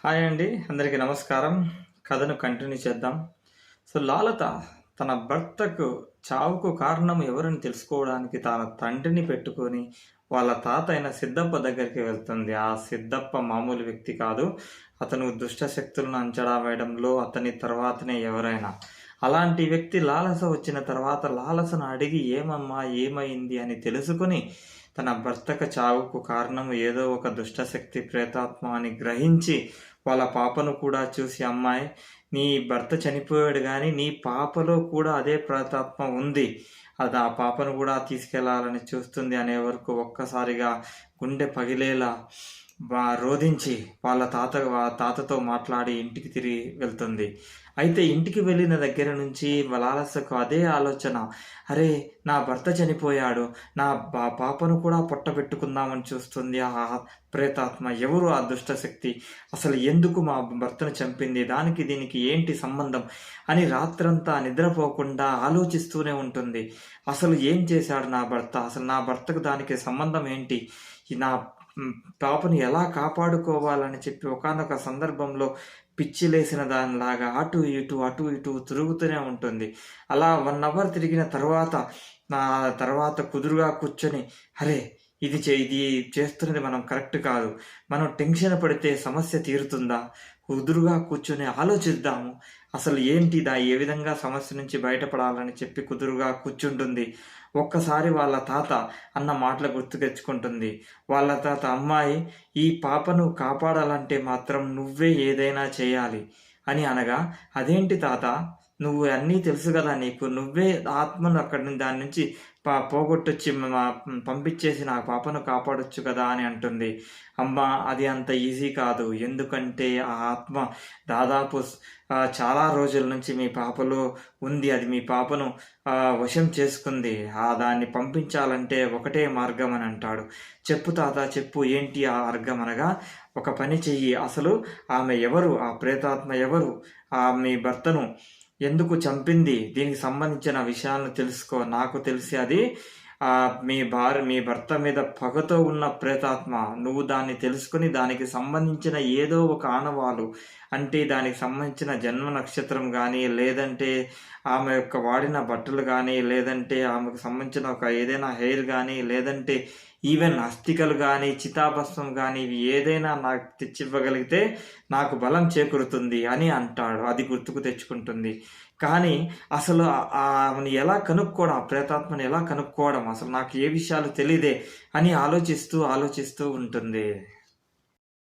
Hi అండి. అందరికీ నమస్కారం. కథను కంటిన్యూ చేద్దాం. లలిత తన భర్తకు చావుకు కారణం ఎవరని తెలుసుకోవడానికి తన తండ్రిని పెట్టుకొని వాళ్ళ తాత అయిన సిద్ధప్ప దగ్గరికి వెళ్తుంది. ఆ సిద్ధప్ప మామూలు వ్యక్తి కాదు. అతను దుష్ట శక్తులను అంచనా వేయడంలో అతని తర్వాతనే ఎవరైనా. అలాంటి వ్యక్తి లాలస వచ్చిన తర్వాత లాలసను అడిగి ఏమమ్మా ఏమైంది అని తెలుసుకొని తన భర్తకు చావుకు కారణం ఏదో ఒక దుష్టశక్తి ప్రేతాత్మ అని గ్రహించి వాళ్ళ పాపను కూడా చూసి అమ్మాయి నీ భర్త చనిపోయాడు కానీ నీ పాపలో కూడా అదే ప్రేతాత్మ ఉంది, అది ఆ పాపను కూడా తీసుకెళ్లాలని చూస్తుంది అనే వరకు ఒక్కసారిగా గుండె పగిలేలా రోధించి వాళ్ళ తాతతో మాట్లాడి ఇంటికి తిరిగి వెళ్తుంది. అయితే ఇంటికి వెళ్ళిన దగ్గర నుంచి లాలసకు అదే ఆలోచన, అరే నా భర్త చనిపోయాడు, నా పాపను కూడా పొట్టబెట్టుకుందామని చూస్తుంది ఆ ప్రేతాత్మ. ఎవరు ఆ దుష్టశక్తి, అసలు ఎందుకు మా భర్తను చంపింది, దానికి దీనికి ఏంటి సంబంధం అని రాత్రంతా నిద్రపోకుండా ఆలోచిస్తూనే ఉంటుంది. అసలు ఏం చేశాడు నా భర్త, అసలు నా భర్తకు దానికి సంబంధం ఏంటి, నా పాపను ఎలా కాపాడుకోవాలని చెప్పి ఒకానొక సందర్భంలో పిచ్చి లేసిన దానిలాగా అటు ఇటు తిరుగుతూనే ఉంటుంది. అలా 1 అవర్ తిరిగిన తర్వాత కుదురుగా కూర్చొని, అరే ఇది చేస్తున్నది మనం కరెక్ట్ కాదు, మనం టెన్షన్ పడితే సమస్య తీరుతుందా, కుదురుగా కూర్చొని ఆలోచిద్దాము, అసలు ఏంటిదా, ఏ విధంగా సమస్య నుంచి బయటపడాలని చెప్పి కుదురుగా కూర్చుంటుంది. ఒక్కసారి వాళ్ళ తాత అన్న మాటలు గుర్తు తెచ్చుకుంటుంది. వాళ్ళ తాత, అమ్మాయి ఈ పాపను కాపాడాలంటే మాత్రం నువ్వే ఏదైనా చేయాలి అని అనగా, అదేంటి తాత, నువ్వు అన్నీ తెలుసు కదా నీకు, నువ్వే ఆత్మను దాని నుంచి పోగొట్టొచ్చి పంపించేసి నా పాపను కాపాడొచ్చు కదా అని అంటుంది. అమ్మ అది అంత ఈజీ కాదు, ఎందుకంటే ఆ ఆత్మ దాదాపు చాలా రోజుల నుంచి మీ పాపలో ఉంది, అది మీ పాపను వశం చేసుకుంది, దాన్ని పంపించాలంటే ఒకటే మార్గం అని అంటాడు. చెప్పు తాత చెప్పు, ఏంటి ఆ మార్గం అనగా, ఒక పని చెయ్యి, అసలు ఆమె ఎవరు, ఆ ప్రేతాత్మ ఎవరు, మీ భర్తను ఎందుకు చంపింది, దీనికి సంబంధించిన విషయాలను తెలుసుకో. నాకు తెలిసి అది మీ భర్త మీద పగతో ఉన్న ప్రేతాత్మ. నువ్వు దాన్ని తెలుసుకుని దానికి సంబంధించిన ఏదో ఒక ఆనవాలు, అంటే దానికి సంబంధించిన జన్మ నక్షత్రం కానీ, లేదంటే ఆమె యొక్క వాడిన బట్టలు కానీ, లేదంటే ఆమెకు సంబంధించిన ఒక ఏదైనా హెయిర్ కానీ, లేదంటే ఈవెన్ అస్థికలు కానీ, చితాభస్మం కానీ, ఇవి ఏదైనా నాకు తెచ్చివ్వగలిగితే నాకు బలం చేకూరుతుంది అని అంటాడు. అది గుర్తుకు తెచ్చుకుంటుంది. కానీ అసలు ఆమెను ఎలా కనుక్కోవడం, ఆ ప్రేతాత్మని ఎలా కనుక్కోవడం, అసలు నాకు ఏ విషయాలు తెలియదే అని ఆలోచిస్తూ ఉంటుంది.